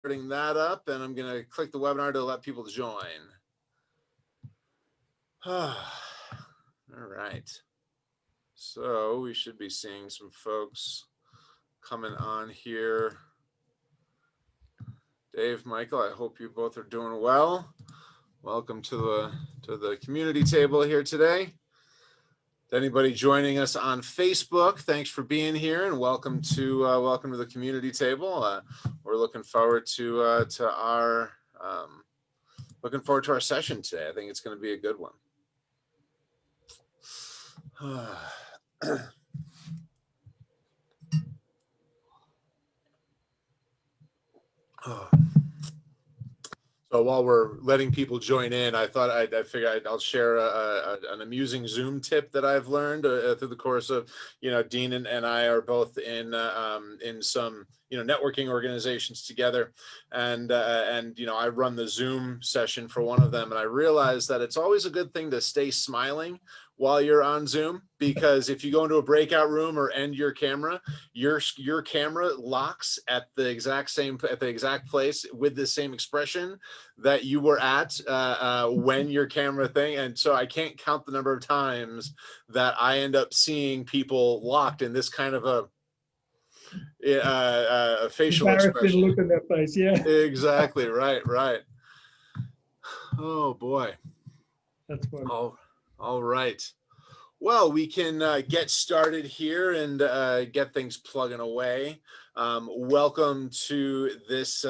Starting that up, and I'm going to click the webinar to let people join. All right. So we should be seeing some folks coming on here. Dave, Michael, I hope you both are doing well. Welcome to the community table here today. Anybody joining us on Facebook, thanks for being here, and welcome to the community table. We're looking forward to our session today. I think it's going to be a good one. So while we're letting people join in, I thought I figured I'll share an amusing Zoom tip that I've learned through the course of, Dean and I are both in some, networking organizations together, and I run the Zoom session for one of them, and I realized that it's always a good thing to stay smiling while you're on Zoom, because if you go into a breakout room or end your camera, your camera locks at the exact place with the same expression that you were at when your camera thing. And so I can't count the number of times that I end up seeing people locked in this kind of a facial expression. Look in their face. Yeah, exactly. Right. Oh boy. That's funny. All right. Well, we can get started here and get things plugging away. Welcome to this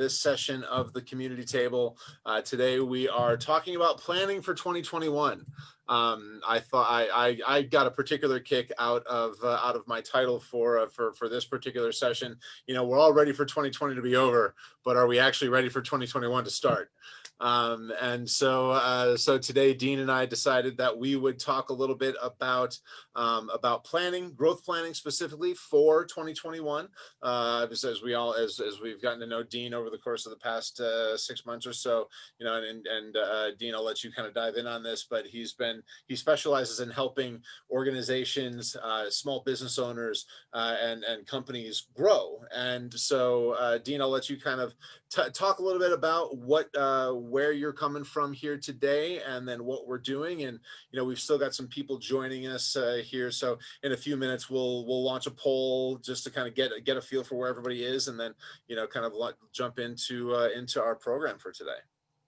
session of the community table. Today we are talking about planning for 2021. I thought I got a particular kick out of my title for this particular session. We're all ready for 2020 to be over, but are we actually ready for 2021 to start? And so today, Dean and I decided that we would talk a little bit about planning, growth planning specifically for 2021. As we've gotten to know Dean over the course of the past 6 months or so, and Dean, I'll let you kind of dive in on this, but he specializes in helping organizations, small business owners, and companies grow. And so, Dean, I'll let you kind of talk a little bit about where you're coming from here today, and then what we're doing. And we've still got some people joining us here, so in a few minutes we'll launch a poll just to kind of get a feel for where everybody is, and then kind of jump into our program for today.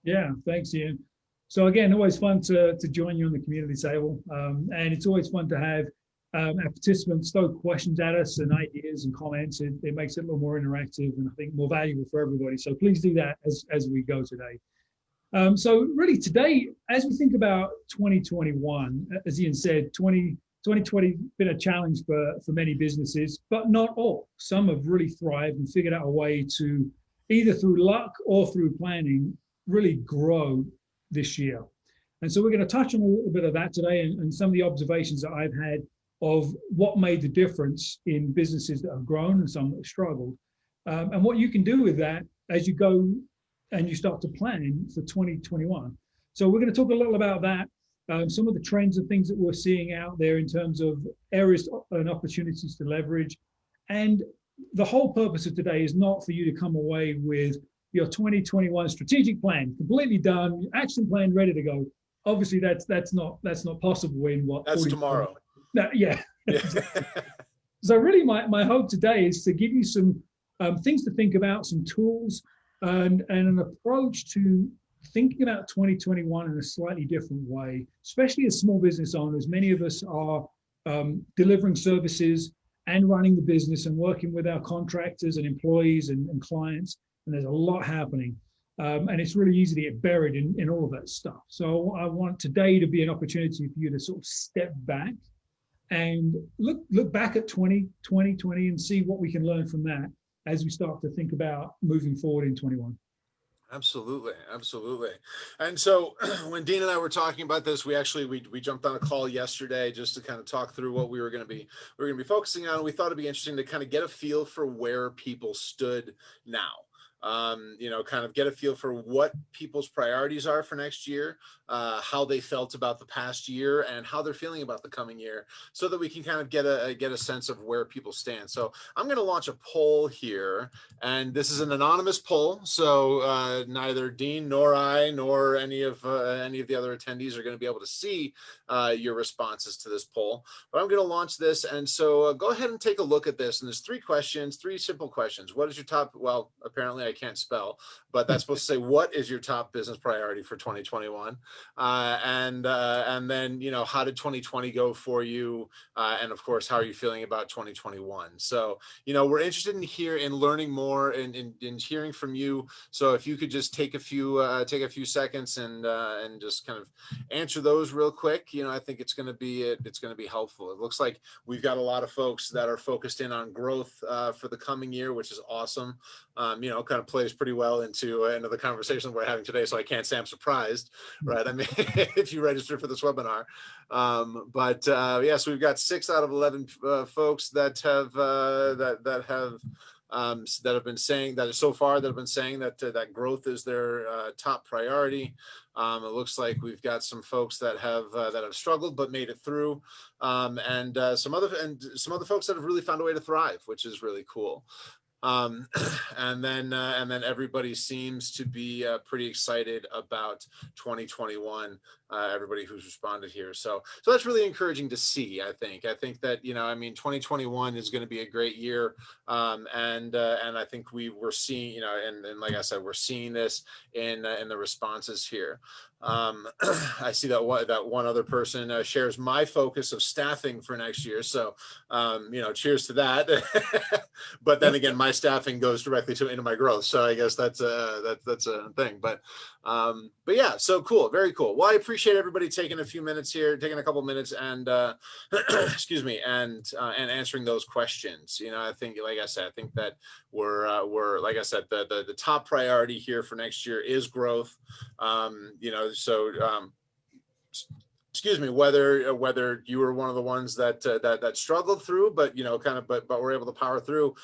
Yeah, thanks, Ian. So again, always fun to join you on the community table, and it's always fun to have our participants throw questions at us and ideas and comments. It makes it a little more interactive and I think more valuable for everybody. So please do that as we go today. So really today, as we think about 2021, as Ian said, 2020 been a challenge for many businesses, but not all. Some have really thrived and figured out a way to, either through luck or through planning, really grow this year. And so we're going to touch on a little bit of that today, and some of the observations that I've had of what made the difference in businesses that have grown and some that have struggled, and what you can do with that as you go and you start to plan for 2021. So we're going to talk a little about that, some of the trends and things that we're seeing out there in terms of areas and opportunities to leverage. And the whole purpose of today is not for you to come away with your 2021 strategic plan completely done, action plan ready to go. Obviously, that's not possible in what. That's tomorrow. No, yeah. So really, my hope today is to give you some things to think about, some tools, and an approach to thinking about 2021 in a slightly different way, especially as small business owners. Many of us are delivering services and running the business and working with our contractors and employees and clients, and there's a lot happening. And it's really easy to get buried in all of that stuff. So I want today to be an opportunity for you to sort of step back and look back at 2020 and see what we can learn from that as we start to think about moving forward in 21. Absolutely. And so when Dean and I were talking about this, we jumped on a call yesterday just to kind of talk through what we were going to be focusing on. We thought it'd be interesting to kind of get a feel for where people stood now. kind of get a feel for what people's priorities are for next year, how they felt about the past year, and how they're feeling about the coming year, so that we can kind of get a sense of where people stand. So I'm going to launch a poll here, and this is an anonymous poll, so neither Dean nor I nor any of the other attendees are going to be able to see your responses to this poll. But I'm going to launch this, and so go ahead and take a look at this. And there's 3 questions, 3 simple questions. What is your top? Well, apparently I can't spell, but that's supposed to say, what is your top business priority for 2021? And then, how did 2020 go for you? And of course, how are you feeling about 2021? So, we're interested in learning more and in hearing from you. So if you could just take a few seconds and just kind of answer those real quick, I think it's going to be helpful. It looks like we've got a lot of folks that are focused in on growth for the coming year, which is awesome. Kind of plays pretty well into the conversation we're having today. So I can't say I'm surprised, right? I mean, if you register for this webinar, so we've got 6 out of 11 folks that have been saying that growth is their top priority. It looks like we've got some folks that have struggled but made it through, and some other folks that have really found a way to thrive, which is really cool. And then everybody seems to be pretty excited about 2021. Everybody who's responded here, so that's really encouraging to see. I think that 2021 is going to be a great year, and I think we're seeing, and like I said, we're seeing this in the responses here. I see that one other person shares my focus of staffing for next year. So, cheers to that. But then again, my staffing goes directly into my growth. So I guess that's a thing. But yeah, so cool, very cool. Well, I appreciate everybody taking a couple minutes, and excuse me, and answering those questions. I think, like I said, I think that we're like I said, the top priority here for next year is growth. Excuse me, whether you were one of the ones that struggled through, but but we're able to power through.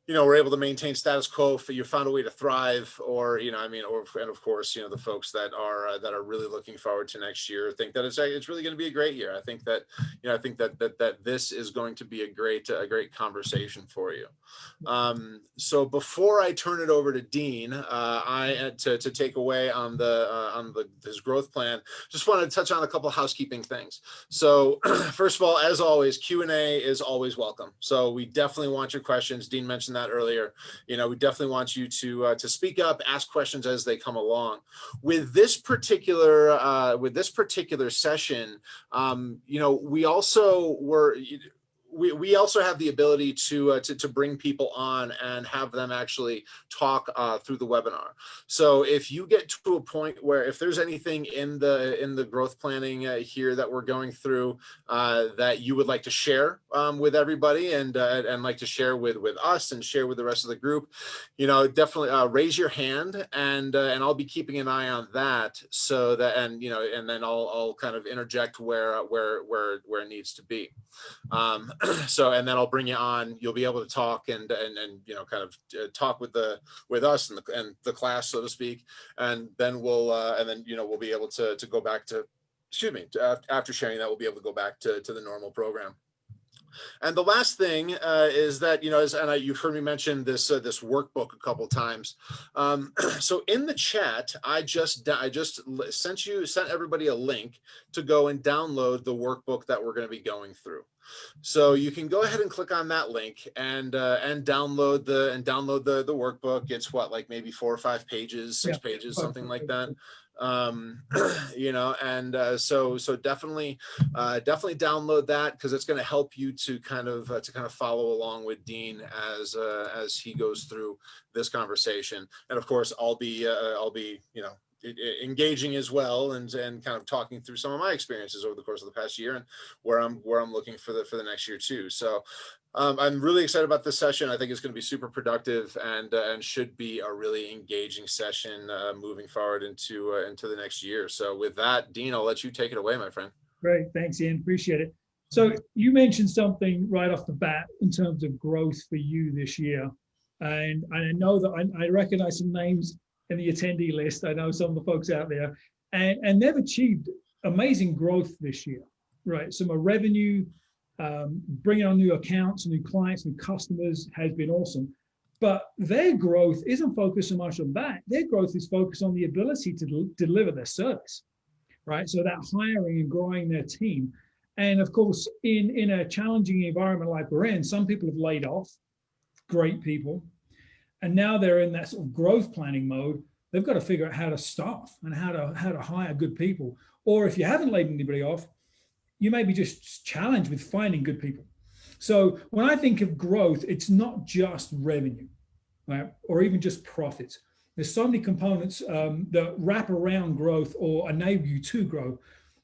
We're able to maintain status quo. If you found a way to thrive, or and of course, the folks that are really looking forward to next year think that it's really going to be a great year. I think that that this is going to be a great conversation for you. So before I turn it over to Dean, to take away on his growth plan, just wanted to touch on a couple of housekeeping things. So first of all, as always, Q&A is always welcome. So we definitely want your questions. Dean mentioned that earlier. We definitely want you to speak up, ask questions as they come along. With this particular session, we also have the ability to bring people on and have them actually talk through the webinar. So if you get to a point where, if there's anything in the growth planning here that we're going through that you would like to share with everybody, and like to share with us and share with the rest of the group, definitely raise your hand, and I'll be keeping an eye on that, so that and then I'll kind of interject where it needs to be. So, and then I'll bring you on. You'll be able to talk and kind of talk with us and the class, so to speak. And then we'll be able to go back to, after sharing that, we'll be able to go back to the normal program. And the last thing is that, you've heard me mention this workbook a couple times. So in the chat, I just sent everybody a link to go and download the workbook that we're going to be going through. So you can go ahead and click on that link and download the workbook. It's maybe 4 or 5 pages, 6 pages, something like that. So definitely download that, because it's going to help you to kind of follow along with Dean as he goes through this conversation. And of course, I'll be engaging as well, and kind of talking through some of my experiences over the course of the past year, and where I'm looking for the next year too. So I'm really excited about this session. I think it's going to be super productive, and should be a really engaging session moving forward into the next year. So with that, Dean, I'll let you take it away, my friend. Great, thanks, Ian. Appreciate it. So you mentioned something right off the bat in terms of growth for you this year. And I know that I recognize some names in the attendee list. I know some of the folks out there, and they've achieved amazing growth this year, right? So my revenue, bringing on new accounts, new clients, new customers has been awesome. But their growth isn't focused so much on that. Their growth is focused on the ability to deliver their service, right? So that hiring and growing their team. And of course, in a challenging environment like we're in, some people have laid off great people. And now they're in that sort of growth planning mode. They've got to figure out how to staff and how to hire good people. Or if you haven't laid anybody off, you may be just challenged with finding good people. So when I think of growth, it's not just revenue, right? Or even just profits. There's so many components that wrap around growth or enable you to grow.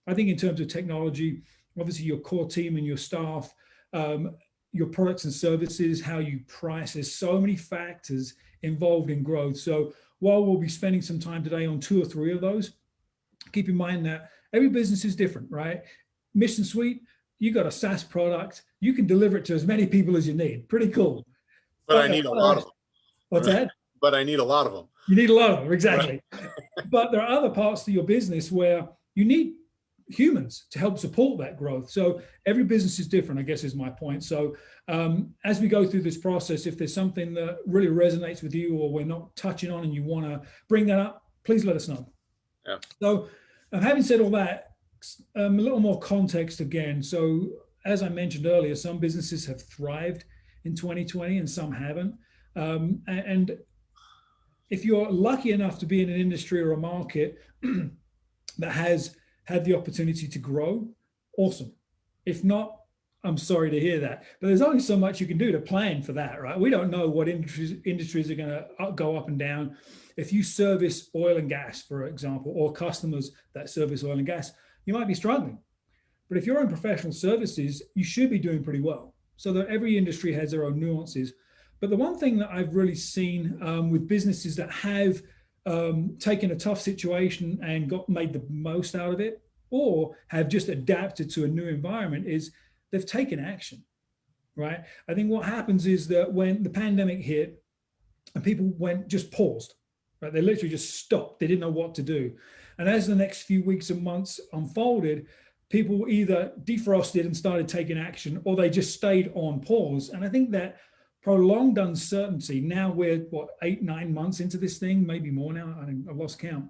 I think in terms of technology, obviously your core team and your staff, your products and services, how you price, there's so many factors involved in growth. So while we'll be spending some time today on 2 or 3 of those, keep in mind that every business is different, right? Mission Suite, you got a SaaS product, you can deliver it to as many people as you need. Pretty cool. But I need a lot of them. What's that? But I need a lot of them. You need a lot of them, exactly. Right. But there are other parts to your business where you need humans to help support that growth. So every business is different, I guess is my point. So as we go through this process, if there's something that really resonates with you or we're not touching on and you want to bring that up, please let us know. Yeah. So having said all that, a little more context again. So as I mentioned earlier, some businesses have thrived in 2020 and some haven't. And if you're lucky enough to be in an industry or a market that has had the opportunity to grow, awesome. If not, I'm sorry to hear that. But there's only so much you can do to plan for that, right? We don't know what industries are going to go up and down. If you service oil and gas, for example, or customers that service oil and gas, you might be struggling. But if you're in professional services, you should be doing pretty well. So that every industry has their own nuances. But the one thing that I've really seen with businesses that have taken a tough situation and made the most out of it, or have just adapted to a new environment, is they've taken action, right? I think what happens is that when the pandemic hit and people just paused, right? They literally just stopped. They didn't know what to do. And as the next few weeks and months unfolded, people either defrosted and started taking action, or they just stayed on pause. And I think that prolonged uncertainty, now we're 8, 9 months into this thing, maybe more now, I've lost count.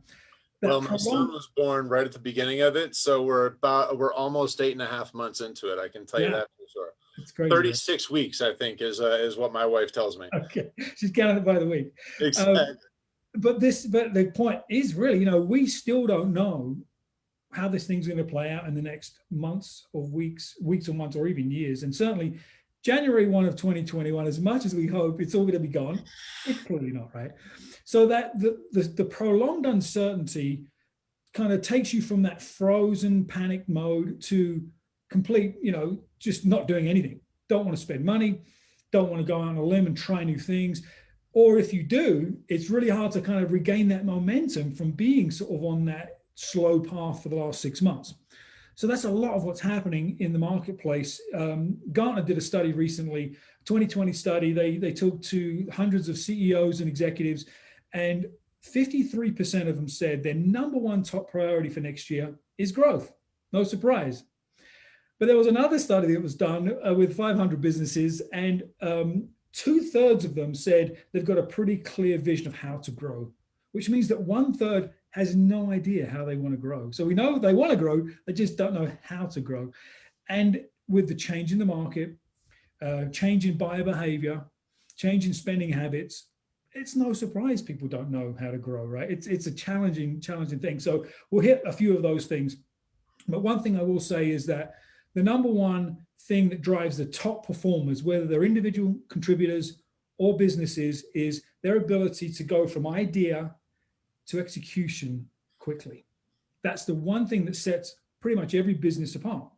Well, my son was born right at the beginning of it, so we're almost 8.5 months into it. I can tell you that for sure. It's crazy. 36 weeks, I think, is what my wife tells me. Okay, she's counting it by the week. Exactly. But the point is really, we still don't know how this thing's going to play out in the next months or weeks or months or even years. And certainly January 1 of 2021, as much as we hope it's all going to be gone, it's probably not, right? So that the prolonged uncertainty kind of takes you from that frozen panic mode to complete, just not doing anything. Don't want to spend money, don't want to go out on a limb and try new things. Or if you do, it's really hard to kind of regain that momentum from being sort of on that slow path for the last 6 months. So that's a lot of what's happening in the marketplace. Gartner did a study recently, 2020 study. They talked to hundreds of CEOs and executives, and 53% of them said their number one top priority for next year is growth. No surprise. But there was another study that was done with 500 businesses, and 2/3 of them said they've got a pretty clear vision of how to grow, which means that 1/3 has no idea how they want to grow. So we know they want to grow, they just don't know how to grow. And with the change in the market, change in buyer behavior, change in spending habits, it's no surprise people don't know how to grow, right? It's a challenging thing. So we'll hit a few of those things. But one thing I will say is that the number one thing that drives the top performers, whether they're individual contributors or businesses, is their ability to go from idea to execution quickly. That's the one thing that sets pretty much every business apart.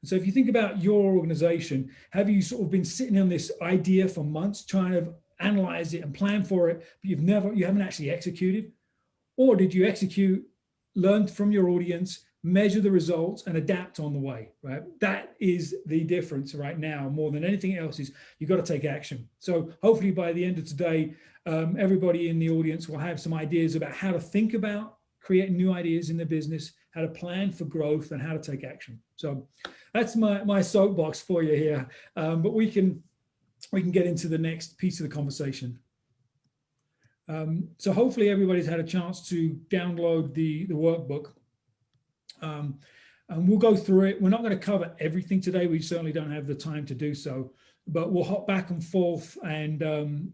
And so if you think about your organization, have you sort of been sitting on this idea for months trying to analyze it and plan for it, but you haven't actually executed? Or did you execute, learn from your audience, measure the results, and adapt on the way, right? That is the difference right now, more than anything else, is you've got to take action. So hopefully by the end of today, everybody in the audience will have some ideas about how to think about creating new ideas in the business, how to plan for growth, and how to take action. So that's my soapbox for you here. But we can get into the next piece of the conversation. So hopefully everybody's had a chance to download the workbook. And we'll go through it. We're not going to cover everything today. We certainly don't have the time to do so, but we'll hop back and forth and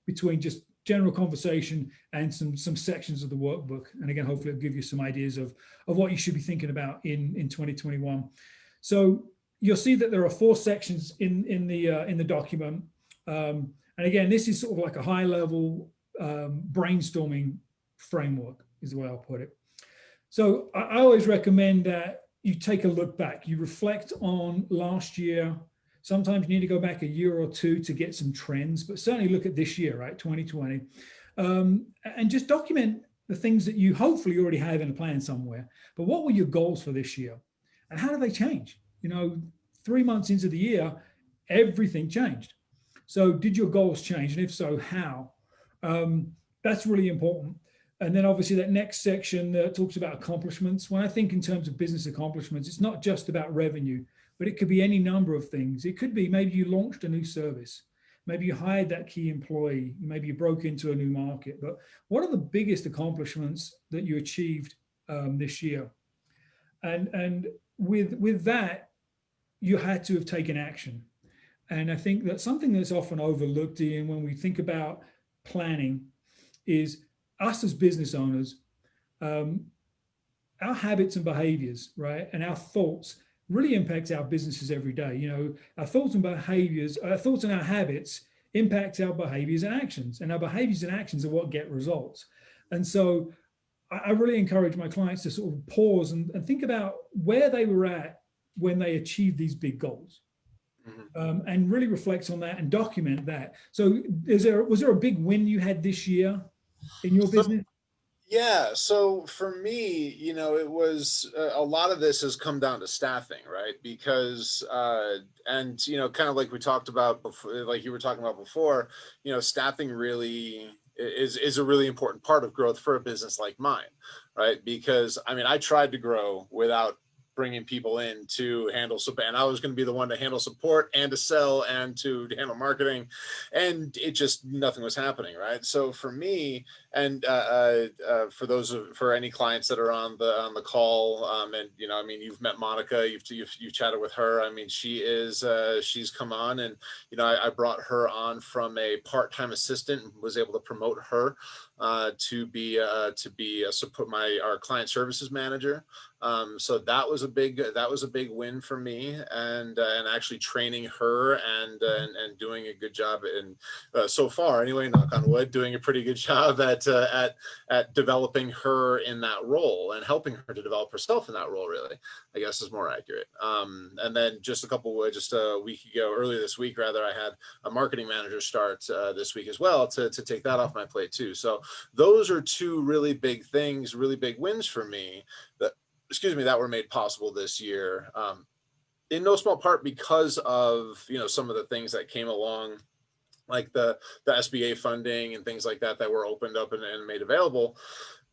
between just general conversation and some sections of the workbook. And again, hopefully it'll give you some ideas of what you should be thinking about in 2021. So you'll see that there are 4 sections in the document. And again, this is sort of like a high level brainstorming framework is the way I'll put it. So I always recommend that you take a look back, you reflect on last year. Sometimes you need to go back a year or 2 to get some trends, but certainly look at this year, right, 2020, and just document the things that you hopefully already have in a plan somewhere. But what were your goals for this year? And how do they change? 3 months into the year, everything changed. So did your goals change? And if so, how? That's really important. And then obviously that next section talks about accomplishments. When I think in terms of business accomplishments, it's not just about revenue, but it could be any number of things. It could be maybe you launched a new service. Maybe you hired that key employee. Maybe you broke into a new market. But what are the biggest accomplishments that you achieved this year? And with that, you had to have taken action. And I think that something that's often overlooked, Ian, when we think about planning is us as business owners, our habits and behaviors, right? And our thoughts really impacts our businesses every day. Our thoughts and behaviors, our thoughts and our habits impact our behaviors and actions, and our behaviors and actions are what get results. And so I really encourage my clients to sort of pause and think about where they were at when they achieved these big goals. And really reflect on that and document that. So was there a big win you had this year in your business? Yeah. So for me, it was a lot of this has come down to staffing, right? Because, and, kind of like we talked about before, like you were talking about before, staffing really is a really important part of growth for a business like mine, right? Because I tried to grow without bringing people in to handle support, and I was going to be the one to handle support and to sell and to handle marketing, and it just nothing was happening, right? So for me, and for any clients that are on the call, and you've met Monica, you've chatted with her. She's come on, and I brought her on from a part-time assistant and was able to promote her to be our client services manager. So that was a big win for me, and actually training her and doing a good job, and so far anyway, knock on wood, doing a pretty good job at developing her in that role and helping her to develop herself in that role, really, I guess is more accurate. And then just a week ago, earlier this week rather, I had a marketing manager start this week as well to take that off my plate too. So those are 2 really big things, really big wins for me that were made possible this year, in no small part because of some of the things that came along, like the SBA funding and things like that were opened up and made available,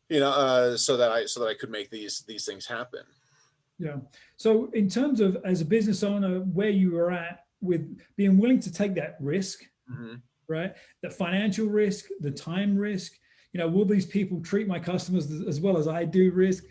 so that I could make these things happen. Yeah. So in terms of, as a business owner, where you were at with being willing to take that risk, right? The financial risk, the time risk, will these people treat my customers as well as I do risk?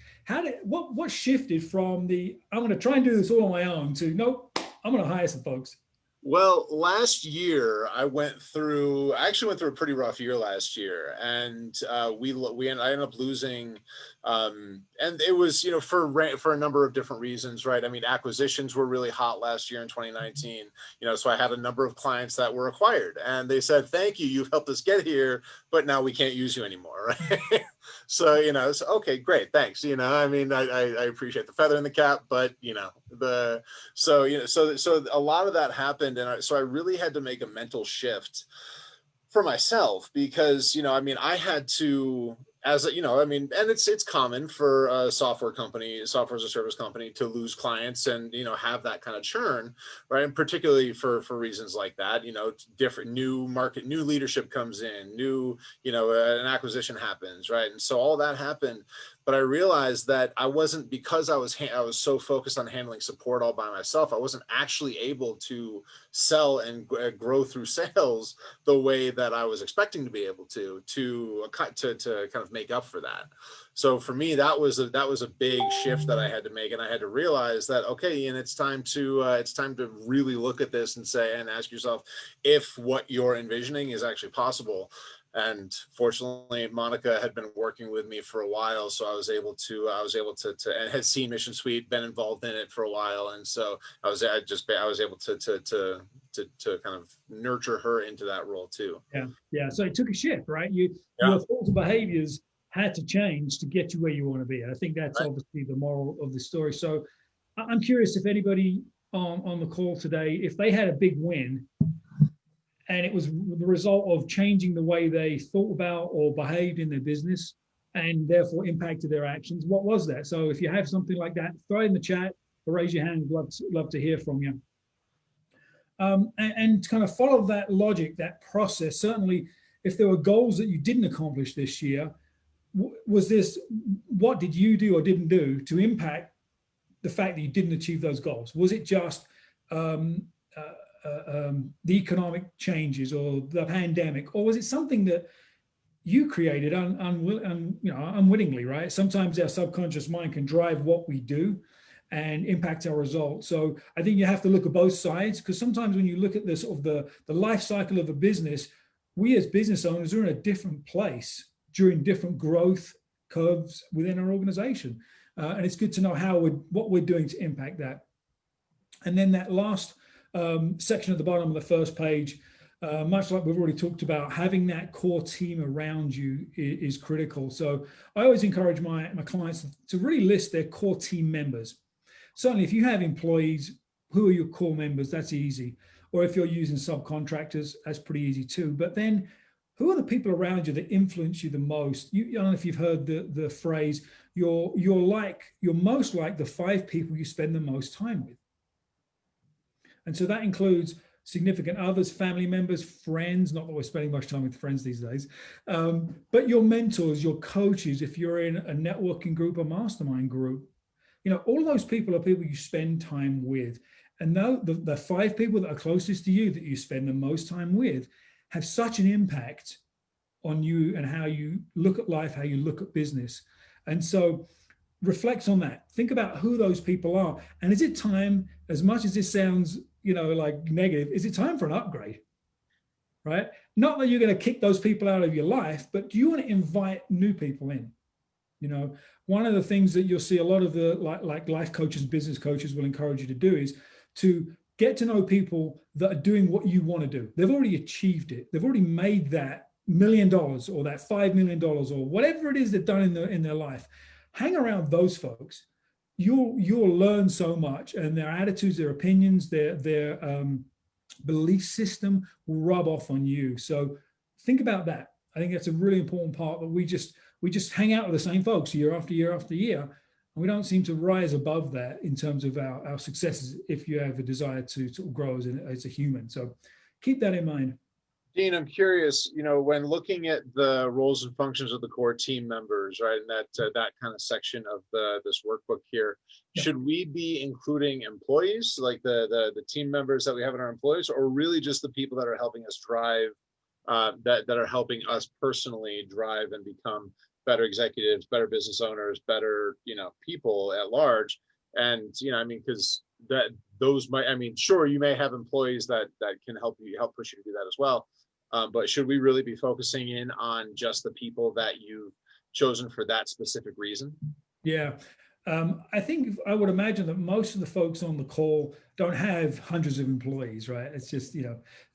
What shifted from I'm going to try and do this all on my own to, nope, I'm going to hire some folks? Well, last year I actually went through a pretty rough year last year, and I ended up losing, and it was for a number of different reasons, right? Acquisitions were really hot last year in 2019, so I had a number of clients that were acquired, and they said, "Thank you, you've helped us get here, but now we can't use you anymore," right? So okay, great, thanks. I appreciate the feather in the cap, but so a lot of that happened, and so I really had to make a mental shift for myself, because I had to as a, I mean, and it's common for a software as a service company to lose clients and, have that kind of churn, right? And particularly for reasons like that, different new market, new leadership comes in, new, an acquisition happens, right? And so all that happened. But I realized that I wasn't, because I was so focused on handling support all by myself, I wasn't actually able to sell and grow through sales the way that I was expecting to be able to kind of make up for that. So for me, that was a big shift that I had to make, and I had to realize that, okay, and it's time to really look at this and ask yourself if what you're envisioning is actually possible. And fortunately, Monica had been working with me for a while, so I was able to and had seen Mission Suite, been involved in it for a while, and so I was able to kind of nurture her into that role too. Yeah. So it took a shift, right? Yeah. Your thoughts and behaviors had to change to get you where you want to be. I think that's right. Obviously the moral of the story. So I'm curious if anybody on the call today, if they had a big win and it was the result of changing the way they thought about or behaved in their business and therefore impacted their actions, what was that? So if you have something like that, throw it in the chat or raise your hand. Love to hear from you. And kind of follow that logic, that process. Certainly, if there were goals that you didn't accomplish this year, what did you do or didn't do to impact the fact that you didn't achieve those goals? Was it just the economic changes or the pandemic, or was it something that you created unwittingly, right? Sometimes our subconscious mind can drive what we do and impact our results. So I think you have to look at both sides, because sometimes when you look at this of the life cycle of a business, we as business owners are in a different place during different growth curves within our organization. And it's good to know what we're doing to impact that. And then that last section at the bottom of the first page, much like we've already talked about, having that core team around you is critical. So I always encourage my clients to really list their core team members. Certainly, if you have employees, who are your core members? That's easy. Or if you're using subcontractors, that's pretty easy too. But then, who are the people around you that influence you the most? I don't know if you've heard the phrase, you're most like the 5 people you spend the most time with. And so that includes significant others, family members, friends, not that we're spending much time with friends these days, but your mentors, your coaches, if you're in a networking group, a mastermind group, all those people are people you spend time with. And now the 5 people that are closest to you that you spend the most time with have such an impact on you and how you look at life, how you look at business. And so reflect on that. Think about who those people are. And is it time, as much as this sounds, like negative, is it time for an upgrade? Right? Not that you're going to kick those people out of your life, but do you want to invite new people in? One of the things that you'll see a lot of the like life coaches, business coaches will encourage you to do is to get to know people that are doing what you want to do. They've already achieved it. They've already made that $1 million or that $5 million or whatever it is they've done in their life. Hang around those folks. You'll learn so much, and their attitudes, their opinions, their belief system will rub off on you. So think about that. I think that's a really important part, that we just hang out with the same folks year after year after year, and we don't seem to rise above that in terms of our successes if you have a desire to sort of grow as a human. So keep that in mind. Dean, I'm curious, when looking at the roles and functions of the core team members, right, and that kind of section of this workbook here, should we be including employees, like the team members that we have in our employees, or really just the people that are helping us drive, that are helping us personally drive and become better executives, better business owners, better, people at large? And, because sure, you may have employees that can help push you to do that as well. But should we really be focusing in on just the people that you've chosen for that specific reason? Yeah. I would imagine that most of the folks on the call don't have hundreds of employees, right? It's just,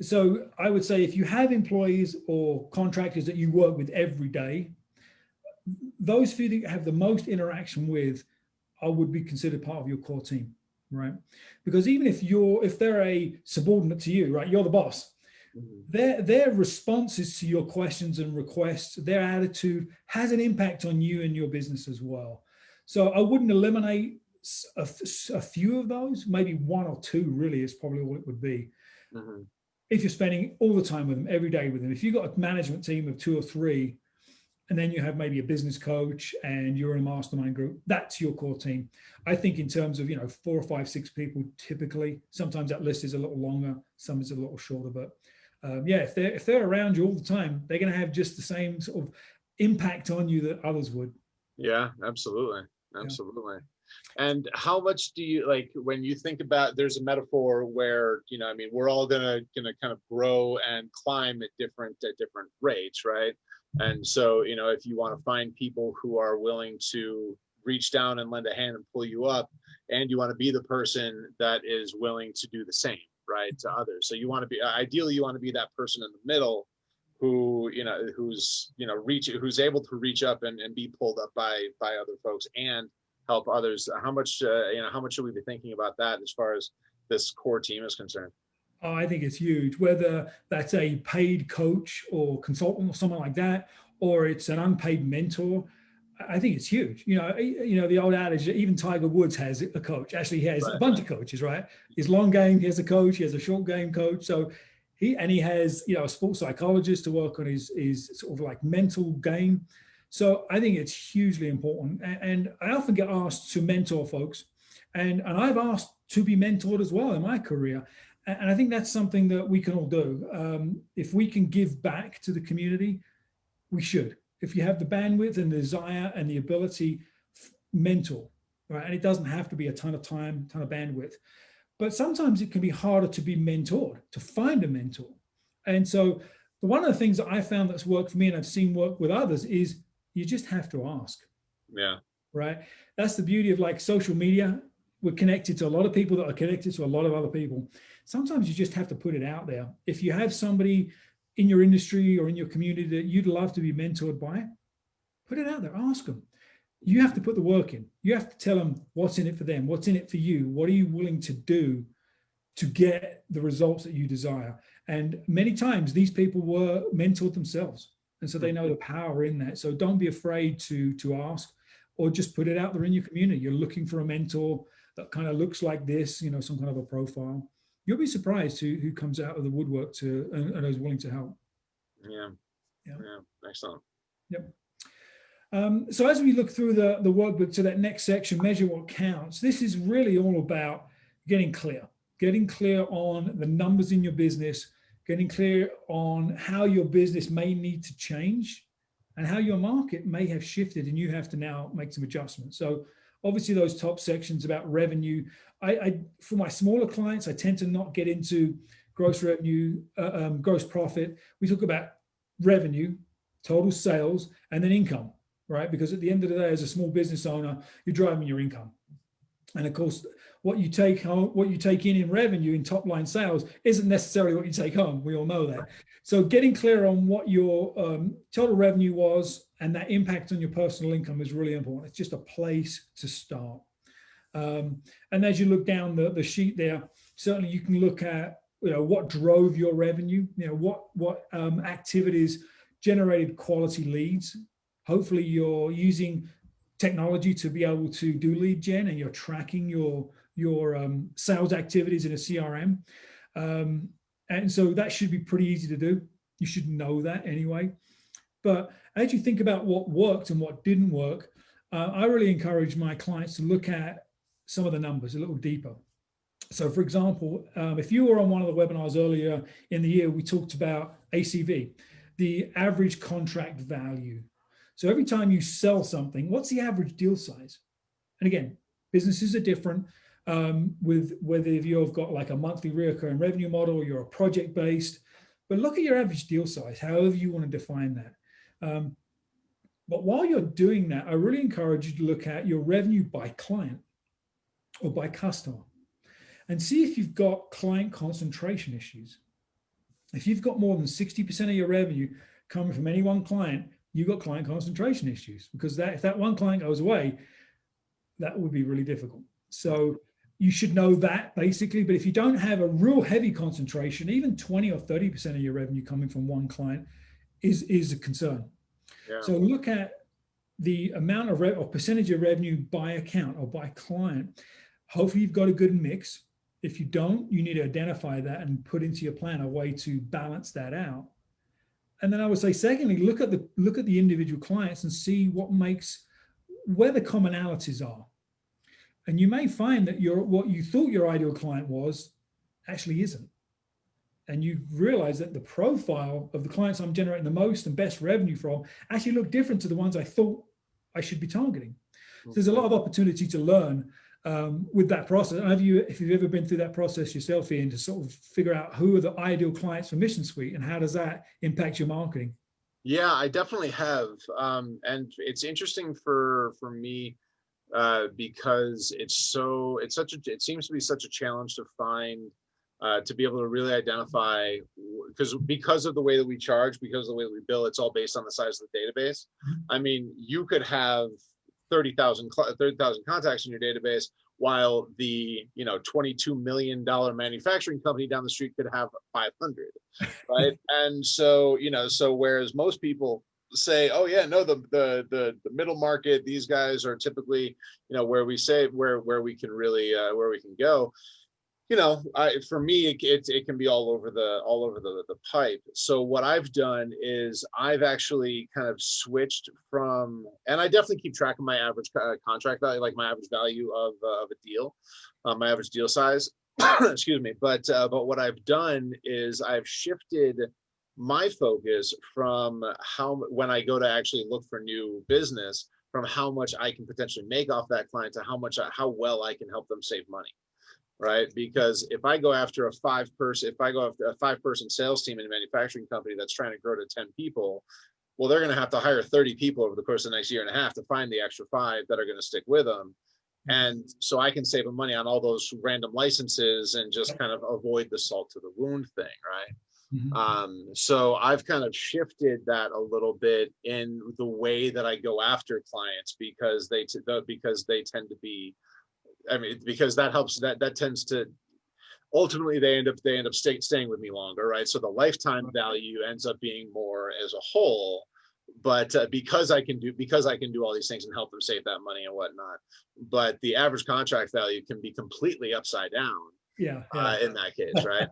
so I would say if you have employees or contractors that you work with every day, those few that you have the most interaction with would be considered part of your core team, right? Because even if they're a subordinate to you, right, you're the boss, Mhm. Their responses to your questions and requests, their attitude has an impact on you and your business as well. So I wouldn't eliminate a few of those, maybe one or two really is probably all it would be. Mhm. If you're spending all the time with them, every day with them, if you've got a management team of 2 or 3, and then you have maybe a business coach and you're in a mastermind group, that's your core team. I think in terms of, 4 or 5, 6 people, typically, sometimes that list is a little longer, some is a little shorter, but yeah, if they're around you all the time, they're going to have just the same sort of impact on you that others would. Yeah, absolutely. Yeah. Absolutely. And how much do you like when you think about there's a metaphor where, I mean, we're all gonna kind of grow and climb at different rates, right? And so, if you want to find people who are willing to reach down and lend a hand and pull you up, and you want to be the person that is willing to do the same, right, to others. So you want to be ideally you want to be that person in the middle who who's able to reach up and be pulled up by other folks and help others. How much should we be thinking about that as far as this core team is concerned? Oh, I think it's huge, whether that's a paid coach or consultant or someone like that, or it's an unpaid mentor. I think it's huge. The old adage, even Tiger Woods has a coach. Actually, he has a Right. bunch of coaches, right? His long game, he has a coach. He has a short game coach. So he has, a sports psychologist to work on his sort of like mental game. So I think it's hugely important. And I often get asked to mentor folks, and I've asked to be mentored as well in my career. And I think that's something that we can all do. If we can give back to the community, we should. If you have the bandwidth and the desire and the ability, mentor, right? And it doesn't have to be a ton of time, ton of bandwidth. But sometimes it can be harder to be mentored, to find a mentor. And so one of the things that I found that's worked for me and I've seen work with others is you just have to ask. Yeah. Right. That's the beauty of like social media. We're connected to a lot of people that are connected to a lot of other people. Sometimes you just have to put it out there. If you have somebody in your industry or in your community that you'd love to be mentored by, put it out there, ask them. You have to put the work in. You have to tell them what's in it for them, what's in it for you, what are you willing to do to get the results that you desire. And many times these people were mentored themselves, and so they know the power in that. So don't be afraid to ask, or just put it out there in your community. You're looking for a mentor that kind of looks like this, some kind of a profile. You'll be surprised who comes out of the woodwork and is willing to help. Yeah. Yeah. Excellent. Yep. So as we look through the workbook to that next section, measure what counts, this is really all about getting clear on the numbers in your business, getting clear on how your business may need to change and how your market may have shifted and you have to now make some adjustments. So obviously those top sections about revenue, I for my smaller clients, I tend to not get into gross revenue, gross profit. We talk about revenue, total sales, and then income. Right? Because at the end of the day, as a small business owner, you're driving your income. And of course, what you take in revenue, in top line sales, isn't necessarily what you take home. We all know that. So getting clear on what your total revenue was and that impact on your personal income is really important. It's just a place to start. And as you look down the sheet there, certainly you can look at what drove your revenue, what activities generated quality leads. Hopefully you're using technology to be able to do lead gen and you're tracking your sales activities in a CRM. And so that should be pretty easy to do. You should know that anyway. But as you think about what worked and what didn't work, I really encourage my clients to look at some of the numbers a little deeper. So for example, if you were on one of the webinars earlier in the year, we talked about ACV, the average contract value. So every time you sell something, what's the average deal size? And again, businesses are different with whether you've got like a monthly recurring revenue model or you're a project-based, but look at your average deal size, however you want to define that. But while you're doing that, I really encourage you to look at your revenue by client or by customer and see if you've got client concentration issues. If you've got more than 60% of your revenue coming from any one client, you've got client concentration issues, because if that one client goes away, that would be really difficult. So you should know that basically. But if you don't have a real heavy concentration, even 20 or 30% of your revenue coming from one client is a concern. Yeah. So look at the amount of or percentage of revenue by account or by client. Hopefully you've got a good mix. If you don't, you need to identify that and put into your plan a way to balance that out. And then I would say, secondly, look at the individual clients and see where the commonalities are. And you may find that what you thought your ideal client was actually isn't. And you realize that the profile of the clients I'm generating the most and best revenue from actually look different to the ones I thought I should be targeting. So there's a lot of opportunity to learn with that process. If you've ever been through that process yourself, Ian, to sort of figure out who are the ideal clients for Mission Suite and how does that impact your marketing? Yeah, I definitely have. And it's interesting for me because it seems to be such a challenge to find, to be able to really identify, because of the way that we charge, because of the way that we bill, it's all based on the size of the database. I mean, you could have 30,000 contacts in your database, while the $22 million manufacturing company down the street could have 500, right? And so whereas most people say, oh yeah, no, the middle market, these guys are typically where we say where we can really where we can go. For me, it can be all over the pipe. So what I've done is I've actually kind of switched from, and I definitely keep track of my average contract value, like my average value of a deal, my average deal size. Excuse me. But what I've done is I've shifted my focus from when I go to actually look for new business, from how much I can potentially make off that client to how well I can help them save money. Right? Because if I go after a 5-person sales team in a manufacturing company that's trying to grow to 10 people, well, they're going to have to hire 30 people over the course of the next year and a half to find the extra 5 that are going to stick with them. And so I can save them money on all those random licenses and just kind of avoid the salt to the wound thing. Right. Mm-hmm. So I've kind of shifted that a little bit in the way that I go after clients, because they tend to be, because that helps, that tends to ultimately they end up staying with me longer, right? So the lifetime value ends up being more as a whole, but because I can do all these things and help them save that money and whatnot. But the average contract value can be completely upside down. Yeah. In that case, right?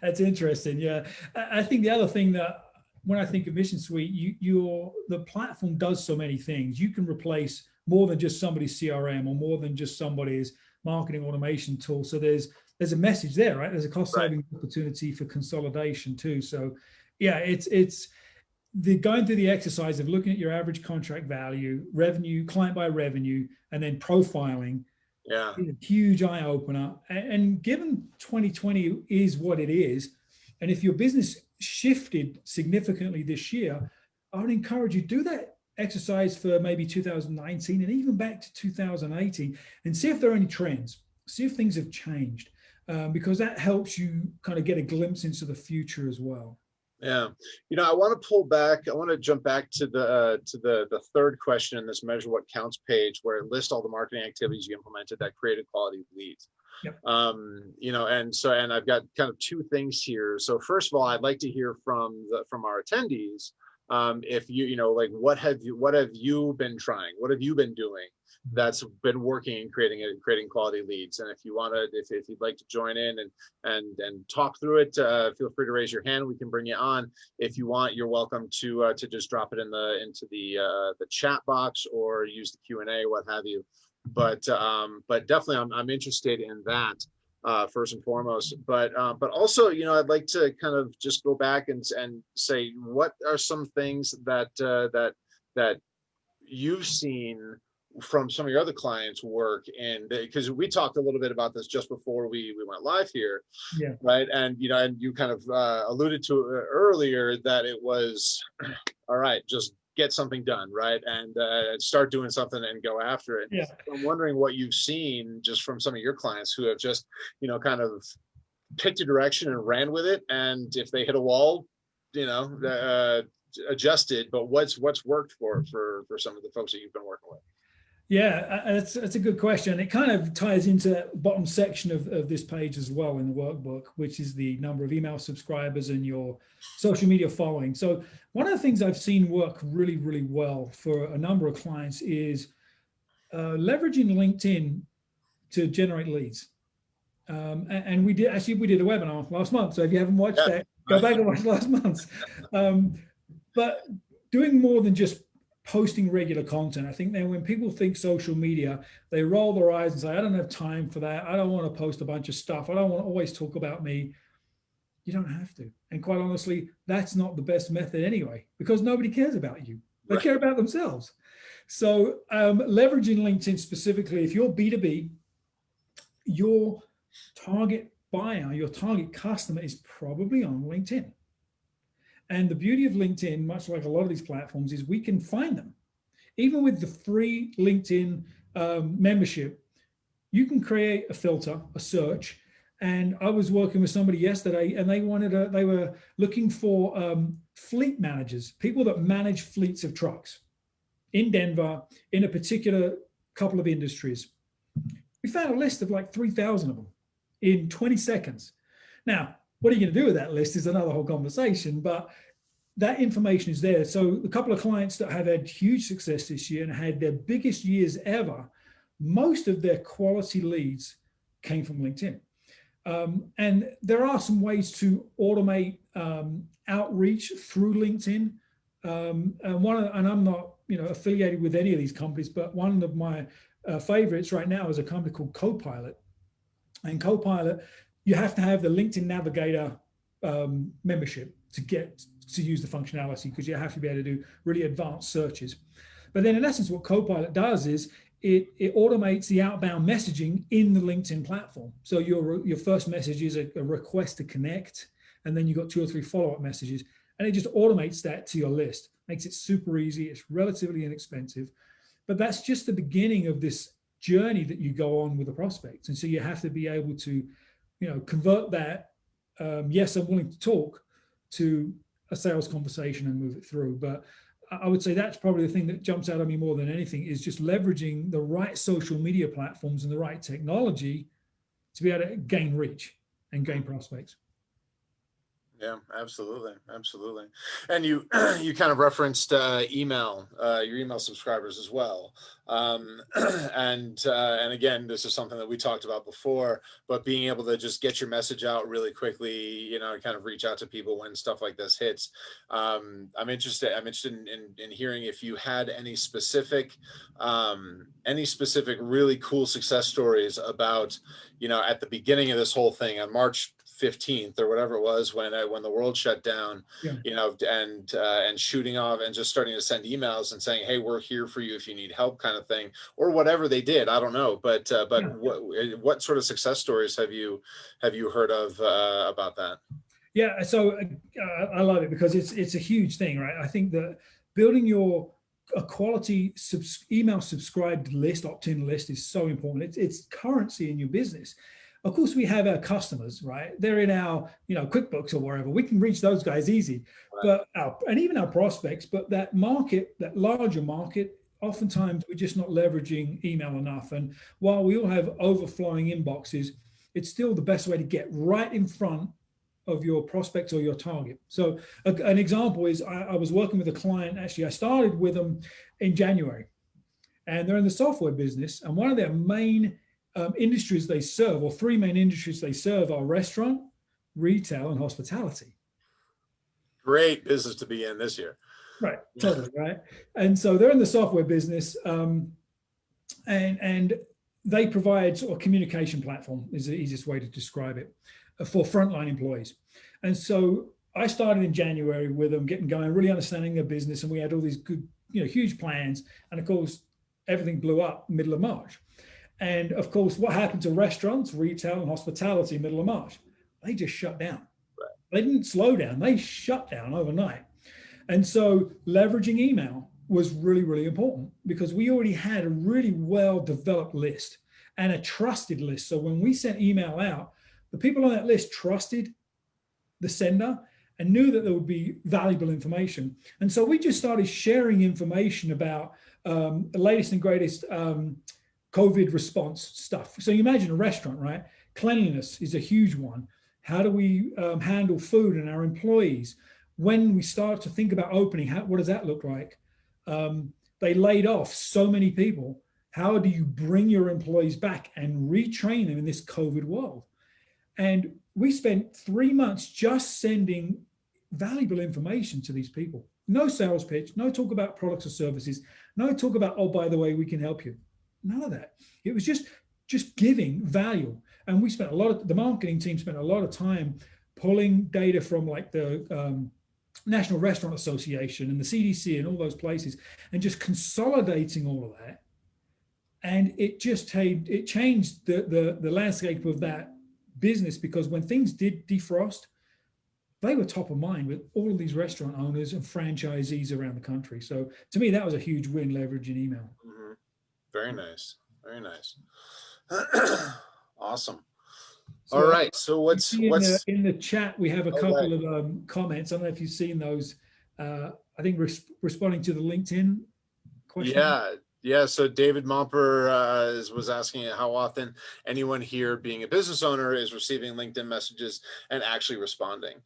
That's interesting. Yeah, I think the other thing that when I think of Mission Suite, the platform does so many things. You can replace more than just somebody's CRM or more than just somebody's marketing automation tool. So there's a message there, right? There's a cost saving opportunity for consolidation too. So yeah, it's the going through the exercise of looking at your average contract value, revenue, client by revenue, and then profiling. Yeah, is a huge eye opener. And given 2020 is what it is, and if your business shifted significantly this year, I would encourage you to do that exercise for maybe 2019 and even back to 2018 and see if there are any trends, see if things have changed, because that helps you kind of get a glimpse into the future as well. Yeah, I want to jump back to the third question in this Measure What Counts page, where it lists all the marketing activities you implemented that created quality leads. Yep. And I've got kind of 2 things here. So first of all, I'd like to hear from our attendees. If like, what have you been trying? What have you been doing that's been working in creating quality leads? And if you'd like to join in and talk through it, feel free to raise your hand. We can bring you on. If you want, you're welcome to just drop it into the chat box or use the Q&A, what have you. But definitely, I'm interested in that. First and foremost, but also, I'd like to kind of just go back and say, what are some things that you've seen from some of your other clients' work? And because we talked a little bit about this just before we went live here, yeah, right? And and you kind of alluded to earlier that it was all right, just get something done, right? And start doing something and go after it. Yeah. I'm wondering what you've seen just from some of your clients who have just, kind of picked a direction and ran with it. And if they hit a wall, adjusted, but what's worked for some of the folks that you've been working with? Yeah, that's a good question. It kind of ties into that bottom section of this page as well in the workbook, which is the number of email subscribers and your social media following. So one of the things I've seen work really, really well for a number of clients is leveraging LinkedIn to generate leads. And we did a webinar last month. So if you haven't watched that, go back and watch last month's. But doing more than just posting regular content. I think that when people think social media, they roll their eyes and say, I don't have time for that. I don't want to post a bunch of stuff. I don't want to always talk about me. You don't have to. And quite honestly, that's not the best method anyway, because nobody cares about you. They care about themselves. So leveraging LinkedIn specifically, if you're B2B, your target buyer, your target customer is probably on LinkedIn. And the beauty of LinkedIn, much like a lot of these platforms, is we can find them. Even with the free LinkedIn membership, you can create a filter, a search. And I was working with somebody yesterday, and they were looking for fleet managers, people that manage fleets of trucks in Denver, in a particular couple of industries. We found a list of like 3,000 of them in 20 seconds. Now, what are you going to do with that list is another whole conversation, but that information is there. So a couple of clients that have had huge success this year and had their biggest years ever, most of their quality leads came from LinkedIn. And there are some ways to automate outreach through LinkedIn. And I'm not, affiliated with any of these companies, but one of my favorites right now is a company called Copilot. And Copilot, you have to have the LinkedIn Navigator membership to get to use the functionality, because you have to be able to do really advanced searches. But then in essence, what Copilot does is it automates the outbound messaging in the LinkedIn platform. So your first message is a request to connect, and then you've got 2 or 3 follow-up messages, and it just automates that to your list. Makes it super easy. It's relatively inexpensive, but that's just the beginning of this journey that you go on with the prospects. And so you have to be able to, convert that, yes, I'm willing to talk, to a sales conversation and move it through. But I would say that's probably the thing that jumps out at me more than anything, is just leveraging the right social media platforms and the right technology to be able to gain reach and gain prospects. Yeah, absolutely. And you you kind of referenced email, your email subscribers as well. And again, this is something that we talked about before, but being able to just get your message out really quickly, kind of reach out to people when stuff like this hits. I'm interested in hearing if you had any specific really cool success stories about, at the beginning of this whole thing on March 15th or whatever it was, when the world shut down, and shooting off and just starting to send emails and saying, hey, we're here for you if you need help, kind of thing, or whatever they did. I don't know, but what sort of success stories have you heard of about that? Yeah, so I love it because it's a huge thing, right? I think that building a quality email subscribed list, opt-in list, is so important. It's currency in your business. Of course, we have our customers, right? They're in our, QuickBooks or wherever. We can reach those guys easy, but and even our prospects. But that market, that larger market, oftentimes we're just not leveraging email enough. And while we all have overflowing inboxes, it's still the best way to get right in front of your prospects or your target. So an example is I was working with a client. Actually, I started with them in January, and they're in the software business, and one of their main industries they serve, or 3 main industries they serve, are restaurant, retail, and hospitality. Great business to be in this year. Right, totally, right. And so they're in the software business, and they provide sort of communication platform is the easiest way to describe it, for frontline employees. And so I started in January with them, getting going, really understanding their business, and we had all these good, huge plans. And of course, everything blew up middle of March. And of course, what happened to restaurants, retail, and hospitality middle of March? They just shut down. Right. They didn't slow down. They shut down overnight. And so leveraging email was really, really important, because we already had a really well-developed list and a trusted list. So when we sent email out, the people on that list trusted the sender and knew that there would be valuable information. And so we just started sharing information about the latest and greatest COVID response stuff. So you imagine a restaurant, right? Cleanliness is a huge one. How do we handle food and our employees? When we start to think about opening, what does that look like? They laid off so many people. How do you bring your employees back and retrain them in this COVID world? And we spent 3 months just sending valuable information to these people. No sales pitch, no talk about products or services, no talk about, oh, by the way, we can help you. None of that. It was just giving value. And we spent the marketing team spent a lot of time pulling data from like the National Restaurant Association and the CDC and all those places, and just consolidating all of that. And it changed the landscape of that business, because when things did defrost, they were top of mind with all of these restaurant owners and franchisees around the country. So to me, that was a huge win, leveraging email. Mm-hmm. Very nice. Very nice. Awesome. So all right. So what's in the chat? We have a couple of comments. I don't know if you've seen those. I think responding to the LinkedIn question. Yeah. So David Momper was asking how often anyone here, being a business owner, is receiving LinkedIn messages and actually responding.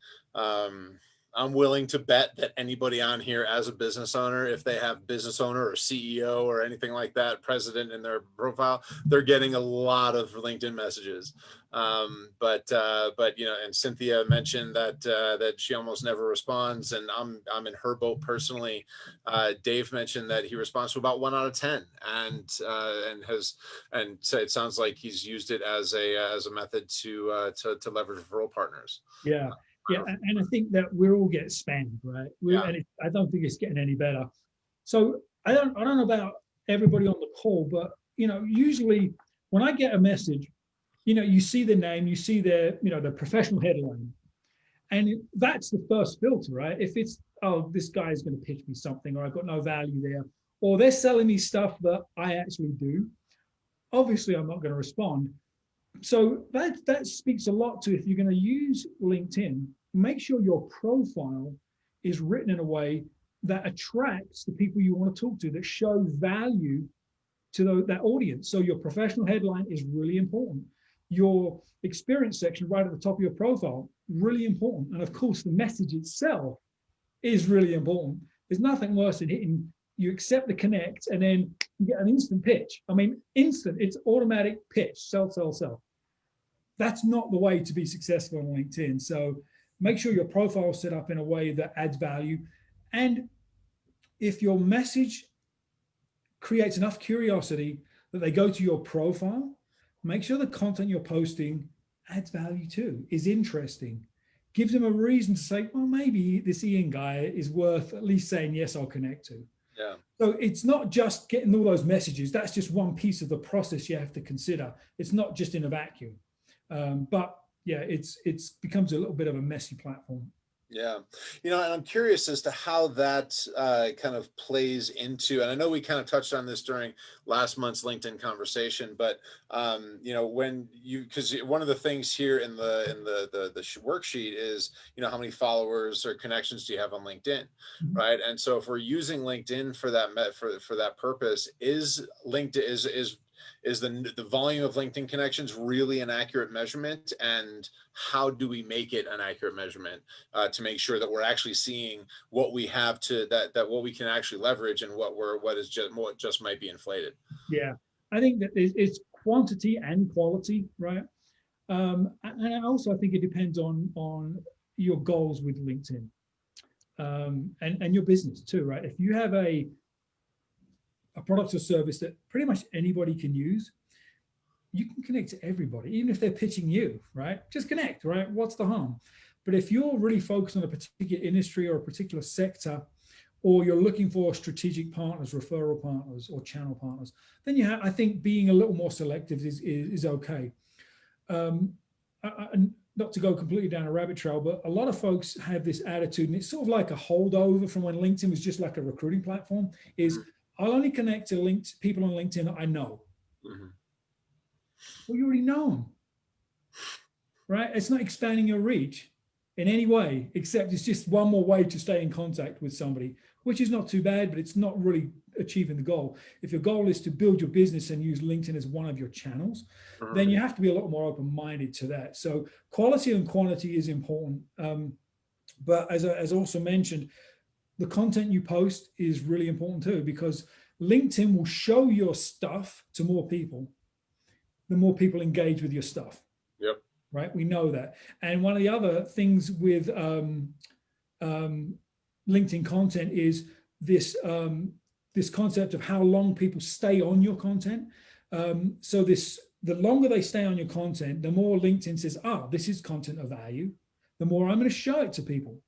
I'm willing to bet that anybody on here as a business owner, if they have business owner or CEO or anything like that, president in their profile, they're getting a lot of LinkedIn messages. But and Cynthia mentioned that she almost never responds, and I'm in her boat personally. Dave mentioned that he responds to about 1 out of 10, and so it sounds like he's used it as a method to leverage referral partners. Yeah. Yeah, and I think that we all get spammed, right? And I don't think it's getting any better. So I don't know about everybody on the call, but usually when I get a message, you see the name, you see their, the professional headline, and that's the first filter, right? If it's, oh, this guy is going to pitch me something, or I've got no value there, or they're selling me stuff that I actually do, obviously I'm not going to respond. So that speaks a lot to, if you're going to use LinkedIn, make sure your profile is written in a way that attracts the people you want to talk to, that show value to that audience. So your professional headline is really important. Your experience section right at the top of your profile, really important. And of course, the message itself is really important. There's nothing worse than hitting, you accept the connect, and then you get an instant pitch. I mean, instant, it's automatic pitch, sell. That's not the way to be successful on LinkedIn. So make sure your profile is set up in a way that adds value. And if your message creates enough curiosity that they go to your profile, make sure the content you're posting adds value too, is interesting. Give them a reason to say, well, maybe this Ian guy is worth at least saying, yes, I'll connect to. Yeah. So it's not just getting all those messages. That's just one piece of the process you have to consider. It's not just in a vacuum. But yeah, it's becomes a little bit of a messy platform. Yeah. And I'm curious as to how that kind of plays into, and I know we kind of touched on this during last month's LinkedIn conversation, but when because one of the things here in the worksheet is, how many followers or connections do you have on LinkedIn, right? And so if we're using LinkedIn for that for that purpose, is LinkedIn is the volume of LinkedIn connections really an accurate measurement, and how do we make it an accurate measurement to make sure that we're actually seeing what we have that what we can actually leverage, and what just might be inflated? Yeah, I think that it's quantity and quality, right? And also I think it depends on your goals with LinkedIn and your business too, right? If you have a product or service that pretty much anybody can use, you can connect to everybody, even if they're pitching you, right? Just connect, right? What's the harm? But if you're really focused on a particular industry or a particular sector, or you're looking for strategic partners, referral partners, or channel partners, then I think being a little more selective is okay. Not to go completely down a rabbit trail, but a lot of folks have this attitude, and it's sort of like a holdover from when LinkedIn was just like a recruiting platform, is I'll only connect to people on LinkedIn that I know. Well, you already know them, right? It's not expanding your reach in any way, except it's just one more way to stay in contact with somebody, which is not too bad, but it's not really achieving the goal. If your goal is to build your business and use LinkedIn as one of your channels, then you have to be a lot more open-minded to that. So quality and quantity is important. But as also mentioned, the content you post is really important too, because LinkedIn will show your stuff to more people, the more people engage with your stuff. Yep. Right. We know that. And one of the other things with LinkedIn content is this this concept of how long people stay on your content. So the longer they stay on your content, the more LinkedIn says, this is content of value, the more I'm going to show it to people.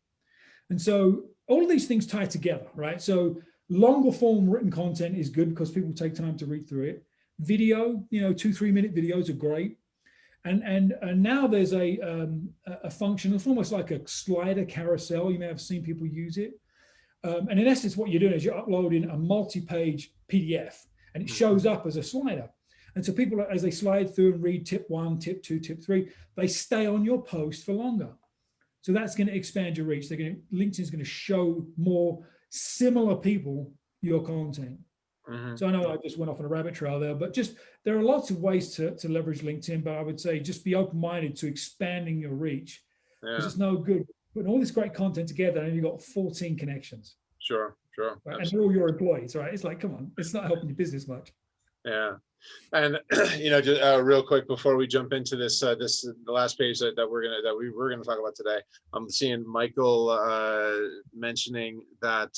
And so all of these things tie together, right? So longer form written content is good because people take time to read through it. Video, 2-3 minute videos are great. And now there's a function, it's almost like a slider carousel. You may have seen people use it. And in essence, what you're doing is you're uploading a multi-page PDF and it shows up as a slider. And so people, as they slide through and read tip 1, tip 2, tip 3, they stay on your post for longer. So that's going to expand your reach. LinkedIn's going to show more similar people your content. So I know I just went off on a rabbit trail there, but just there are lots of ways to leverage LinkedIn, but I would say just be open-minded to expanding your reach. Because it's no good putting all this great content together and you've got 14 connections. Sure. Right? And they're all your employees, right? It's like, come on, it's not helping your business much. Yeah. And just real quick before we jump into this, the last page that we were gonna talk about today. I'm seeing Michael mentioning that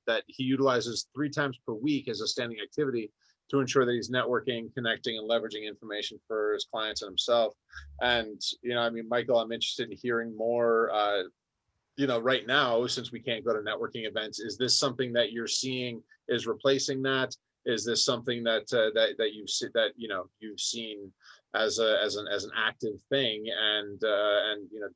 that he utilizes 3 times per week as a standing activity to ensure that he's networking, connecting, and leveraging information for his clients and himself. And Michael, I'm interested in hearing more. Right now, since we can't go to networking events, is this something that you're seeing is replacing that? Is this something that you've seen as an active thing? And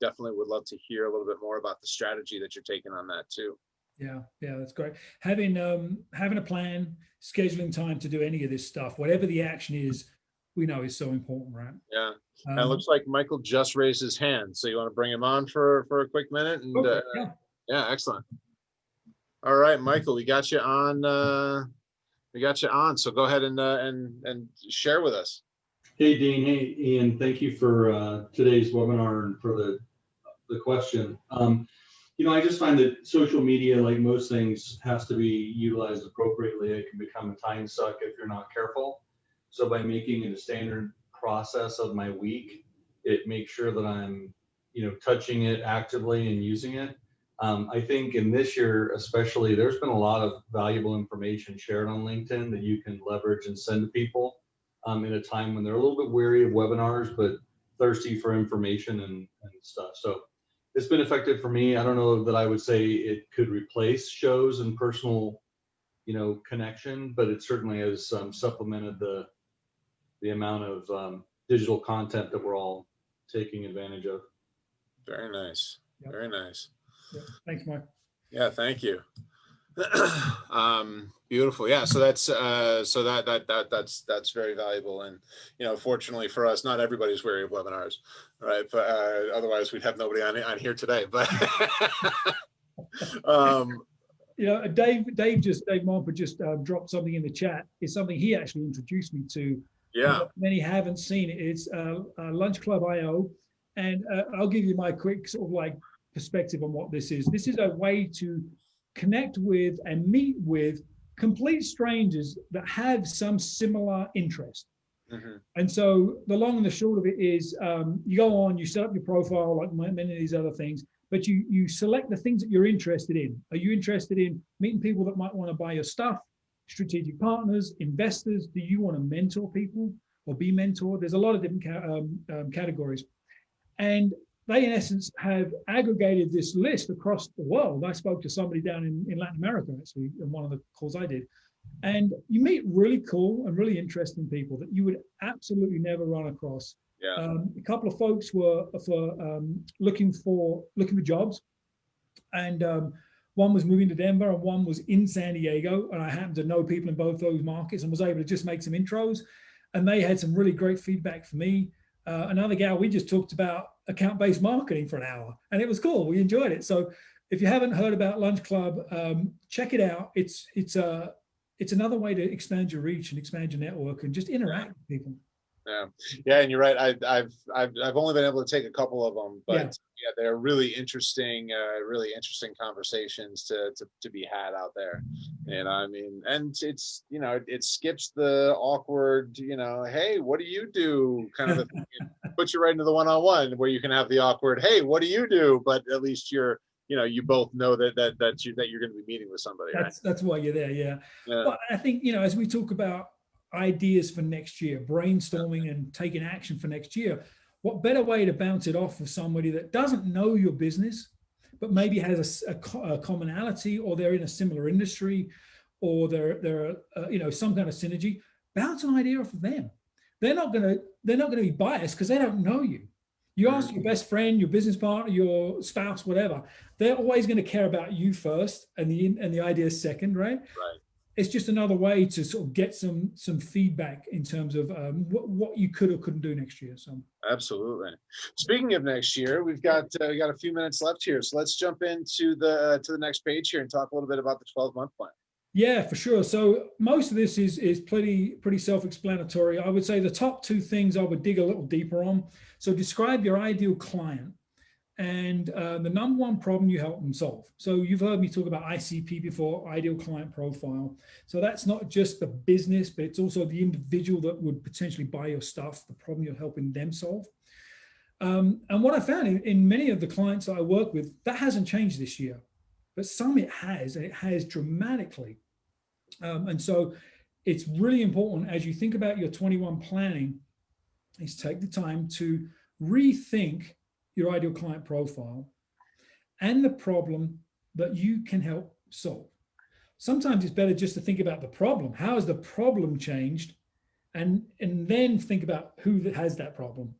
definitely would love to hear a little bit more about the strategy that you're taking on that too. Yeah, that's great. Having a plan, scheduling time to do any of this stuff, whatever the action is, we know is so important, right? Yeah. And it looks like Michael just raised his hand, so you want to bring him on for a quick minute? And okay, yeah, excellent. All right, Michael, we got you on. So go ahead and share with us. Hey, Dean. Hey, Ian. Thank you for today's webinar and for the question. I just find that social media, like most things, has to be utilized appropriately. It can become a time suck if you're not careful. So by making it a standard process of my week, it makes sure that I'm, touching it actively and using it. I think in this year, especially, there's been a lot of valuable information shared on LinkedIn that you can leverage and send to people in a time when they're a little bit weary of webinars, but thirsty for information and stuff. So it's been effective for me. I don't know that I would say it could replace shows and personal, connection, but it certainly has supplemented the amount of digital content that we're all taking advantage of. Very nice. Yep. Very nice. Yeah. Thanks, Mike. Yeah, thank you. Beautiful. Yeah, so that's very valuable. And fortunately for us, not everybody's weary of webinars, right? But otherwise we'd have nobody on here today. But Dave Momper just dropped something in the chat. It's something he actually introduced me to. Yeah. Many haven't seen it. It's Lunch Club IO, and I'll give you my quick sort of like perspective on what this is. This is a way to connect with and meet with complete strangers that have some similar interest. And so the long and the short of it is you go on, you set up your profile like many of these other things, but you select the things that you're interested in. Are you interested in meeting people that might want to buy your stuff, strategic partners, investors? Do you want to mentor people or be mentored? There's a lot of different categories. And they, in essence, have aggregated this list across the world. I spoke to somebody down in Latin America, actually, in one of the calls I did. And you meet really cool and really interesting people that you would absolutely never run across. Yeah. A couple of folks were looking for jobs. And one was moving to Denver and one was in San Diego. And I happened to know people in both those markets and was able to just make some intros. And they had some really great feedback for me. Another gal, we just talked about account-based marketing for an hour, and it was cool. We enjoyed it. So if you haven't heard about Lunch Club, check it out. It's it's another way to expand your reach and expand your network and just interact with people. Yeah, and you're right. I've only been able to take a couple of them, but Yeah. yeah, they're really interesting conversations to be had out there. And I mean, and it's, it skips the awkward, hey, what do you do kind of a thing. It puts you right into the one-on-one where you can have the awkward, hey, what do you do? But at least you're, you both know that you're going to be meeting with somebody, right? That's why you're there. Yeah. Yeah. But I think, as we talk about ideas for next year, brainstorming and taking action for next year, what better way to bounce it off with somebody that doesn't know your business, but maybe has a commonality, or they're in a similar industry, or they're some kind of synergy. Bounce an idea off of them. They're not going to be biased because they don't know you. You ask your best friend, your business partner, your spouse, whatever. They're always going to care about you first, and the idea second, right? Right. It's just another way to sort of get some feedback in terms of what you could or couldn't do next year. So absolutely. Speaking of next year, we got a few minutes left here, so let's jump into the next page here and talk a little bit about the 12-month plan. Yeah, for sure. So most of this is pretty self-explanatory. I would say the top two things I would dig a little deeper on. So describe your ideal client and the number one problem you help them solve. So you've heard me talk about ICP before, ideal client profile. So that's not just the business, but it's also the individual that would potentially buy your stuff, the problem you're helping them solve. And what I found in many of the clients that I work with, that hasn't changed this year, but some it has, and it has dramatically. And so it's really important as you think about your 21 planning, is take the time to rethink your ideal client profile and the problem that you can help solve. Sometimes it's better just to think about the problem. How has the problem changed? And then think about who has that problem.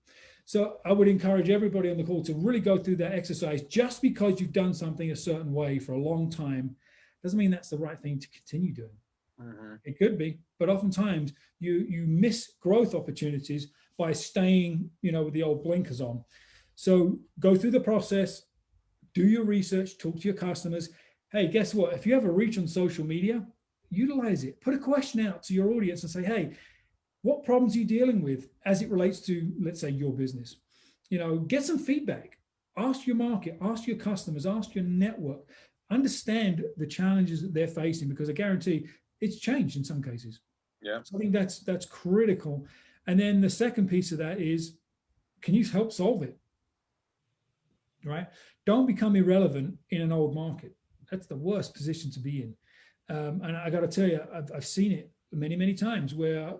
So I would encourage everybody on the call to really go through that exercise. Just because you've done something a certain way for a long time doesn't mean that's the right thing to continue doing. Mm-hmm. It could be, but oftentimes you miss growth opportunities by staying, with the old blinkers on. So go through the process, do your research, talk to your customers. Hey, guess what? If you have a reach on social media, utilize it. Put a question out to your audience and say, hey, what problems are you dealing with as it relates to, let's say, your business? Get some feedback. Ask your market, ask your customers, ask your network. Understand the challenges that they're facing, because I guarantee it's changed in some cases. Yeah. So I think that's critical. And then the second piece of that is, can you help solve it? Right? Don't become irrelevant in an old market. That's the worst position to be in. And I got to tell you, I've seen it many, many times where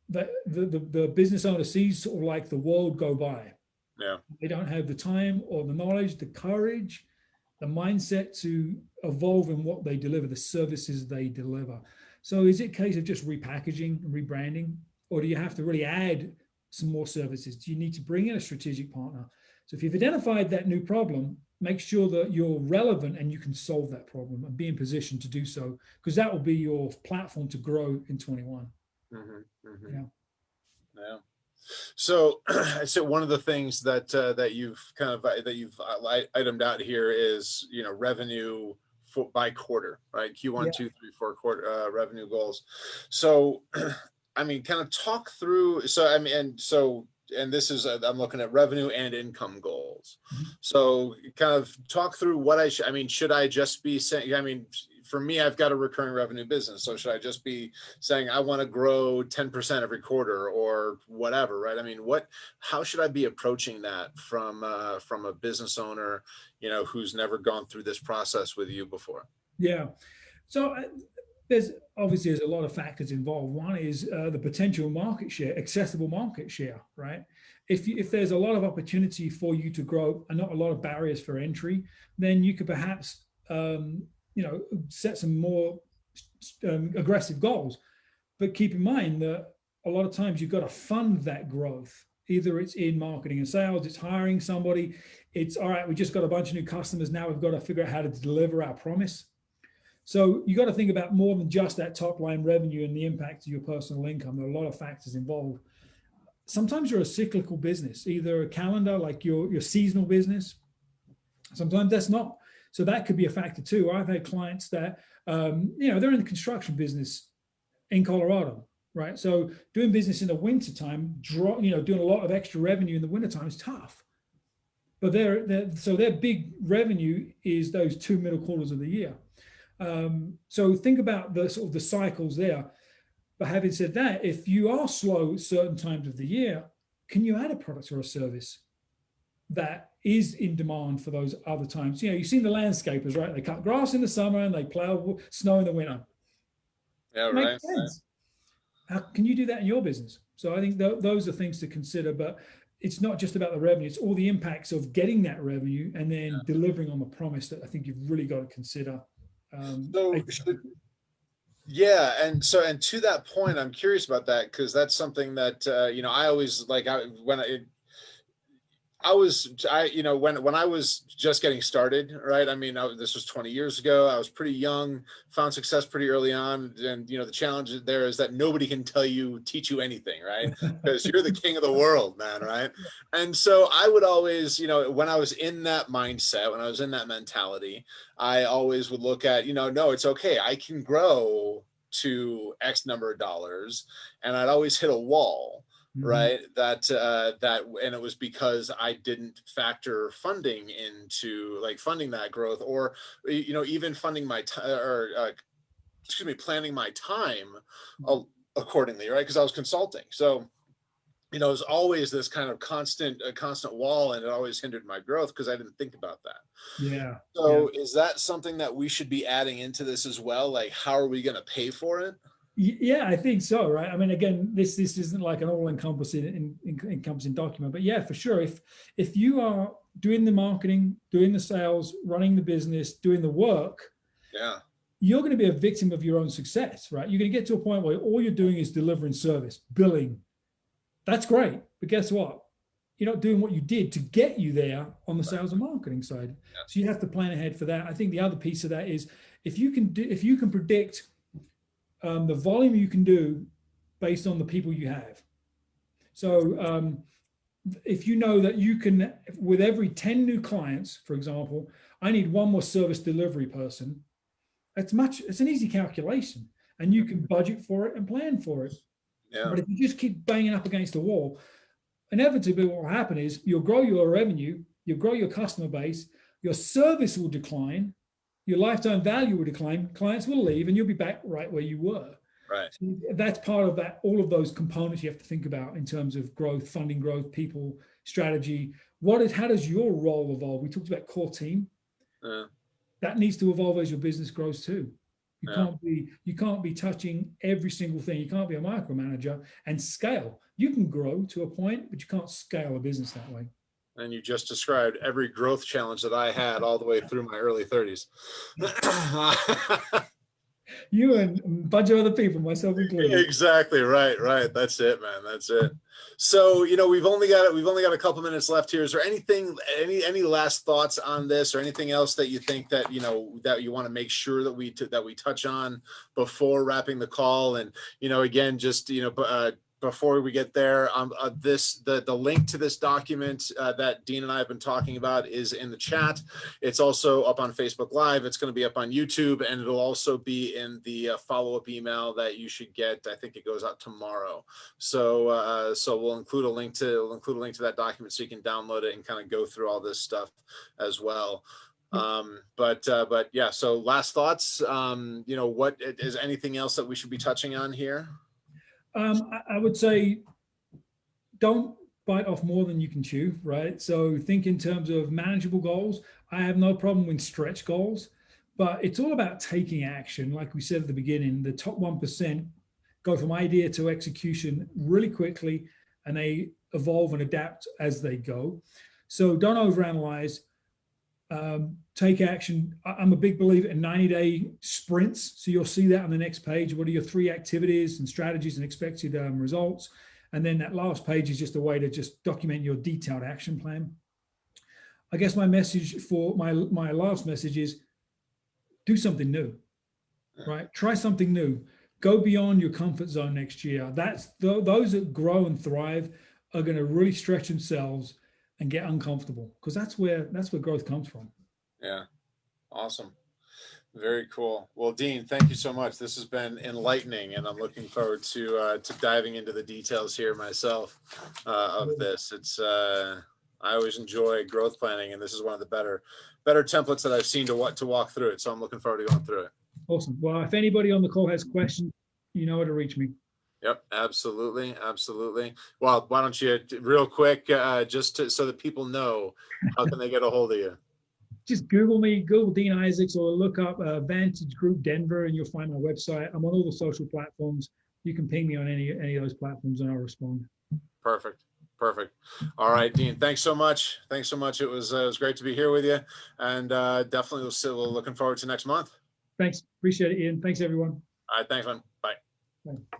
the business owner sees sort of like the world go by. Yeah. They don't have the time or the knowledge, the courage, the mindset to evolve in what they deliver, the services they deliver. So is it a case of just repackaging and rebranding, or do you have to really add some more services? Do you need to bring in a strategic partner? So if you've identified that new problem, make sure that you're relevant and you can solve that problem and be in position to do so, because that will be your platform to grow in 21. Mm-hmm, mm-hmm. Yeah. So one of the things that you've itemed out here is revenue by quarter, right? Q1, Yeah. 2, 3, 4 quarter revenue goals. So I mean, kind of talk through. And this is I'm looking at revenue and income goals. Mm-hmm. So kind of talk through what should I just be saying? For me, I've got a recurring revenue business. So should I just be saying I want to grow 10% every quarter or whatever, right? How should I be approaching that from a business owner, who's never gone through this process with you before? Yeah. So there's a lot of factors involved. One is the potential market share, accessible market share, right? If there's a lot of opportunity for you to grow and not a lot of barriers for entry, then you could perhaps set some more aggressive goals. But keep in mind that a lot of times you've got to fund that growth. Either it's in marketing and sales, it's hiring somebody, it's all right, we just got a bunch of new customers, now we've got to figure out how to deliver our promise. So you got to think about more than just that top line revenue and the impact to your personal income. There are a lot of factors involved. Sometimes you're a cyclical business, either a calendar, like your seasonal business. Sometimes that's not. So that could be a factor too. I've had clients that, they're in the construction business in Colorado, right? So doing business in the wintertime, doing a lot of extra revenue in the wintertime is tough. But their big revenue is those 2 middle quarters of the year. So think about the sort of the cycles there. But having said that, if you are slow at certain times of the year, can you add a product or a service that is in demand for those other times? You've seen the landscapers, right? They cut grass in the summer and they plow snow in the winter. Yeah, Makes right. sense. How can you do that in your business? So I think those are things to consider, but it's not just about the revenue, it's all the impacts of getting that revenue and then delivering on the promise that I think you've really got to consider. Yeah, and to that point, I'm curious about that, because that's something that I always when I was just getting started, right? I mean, this was 20 years ago. I was pretty young, found success pretty early on. And, the challenge there is that nobody can teach you anything, right? Because you're the king of the world, man, right? And so I would always, when I was in that mindset, when I was in that mentality, I always would look at, no, it's okay. I can grow to X number of dollars. And I'd always hit a wall. Right. That and it was because I didn't factor funding into funding that growth, or, even funding my planning my time accordingly. Right. Because I was consulting. So, it was always this kind of constant wall, and it always hindered my growth because I didn't think about that. Yeah. So is that something that we should be adding into this as well? Like, how are we going to pay for it? Yeah, I think so, right? I mean, again, this isn't like an all-encompassing document, but yeah, for sure. If you are doing the marketing, doing the sales, running the business, doing the work, you're going to be a victim of your own success, right? You're going to get to a point where all you're doing is delivering service, billing. That's great, but guess what? You're not doing what you did to get you there on the sales and marketing side. So you have to plan ahead for that. I think the other piece of that is if you can predict the volume you can do based on the people you have. So if you know that you can, with every 10 new clients, for example, I need one more service delivery person, it's an easy calculation, and you can budget for it and plan for it. Yeah. But if you just keep banging up against the wall, inevitably what will happen is you'll grow your revenue, you'll grow your customer base, your service will decline, your lifetime value will decline, clients will leave, and you'll be back right where you were. Right. So that's part of that, all of those components you have to think about in terms of growth, funding growth, people, strategy. How does your role evolve? We talked about core team. That needs to evolve as your business grows too. You can't be touching every single thing. You can't be a micromanager and scale. You can grow to a point, but you can't scale a business that way. And you just described every growth challenge that I had all the way through my early 30s. You and a bunch of other people, myself included. Exactly right. That's it, man. That's it. So, we've only got a couple minutes left here. Is there any last thoughts on this, or anything else that you think that that you want to make sure that we touch on before wrapping the call? And again, just before we get there, the link to this document that Dean and I have been talking about is in the chat. It's also up on Facebook Live. It's going to be up on YouTube, and it'll also be in the follow-up email that you should get. I think it goes out tomorrow. So we'll include a link to that document so you can download it and kind of go through all this stuff as well. But yeah. So last thoughts. What is anything else that we should be touching on here? I would say don't bite off more than you can chew, right? So think in terms of manageable goals. I have no problem with stretch goals, but it's all about taking action. Like we said at the beginning, the top 1% go from idea to execution really quickly, and they evolve and adapt as they go. So don't overanalyze. Take action. I'm a big believer in 90-day sprints. So you'll see that on the next page. What are your 3 activities and strategies and expected results? And then that last page is just a way to just document your detailed action plan. I guess my message for my last message is do something new, right? Try something new. Go beyond your comfort zone next year. Those that grow and thrive are going to really stretch themselves and get uncomfortable, because that's where growth comes from. Yeah. Awesome. Very cool. Well, Dean, thank you so much. This has been enlightening, and I'm looking forward to diving into the details here myself of this. It's I always enjoy growth planning, and this is one of the better templates that I've seen to walk through it. So I'm looking forward to going through it. Awesome. Well, if anybody on the call has questions, you know where to reach me. Yep, absolutely, absolutely. Well, why don't you real quick, so that people know, how can they get a hold of you? Just Google me, Google Dean Isaacs, or look up Vantage Group Denver, and you'll find my website. I'm on all the social platforms. You can ping me on any of those platforms, and I'll respond. Perfect. All right, Dean. Thanks so much. It was great to be here with you, and definitely we'll looking forward to next month. Thanks. Appreciate it, Ian. Thanks, everyone. All right. Thanks, man. Bye. Bye.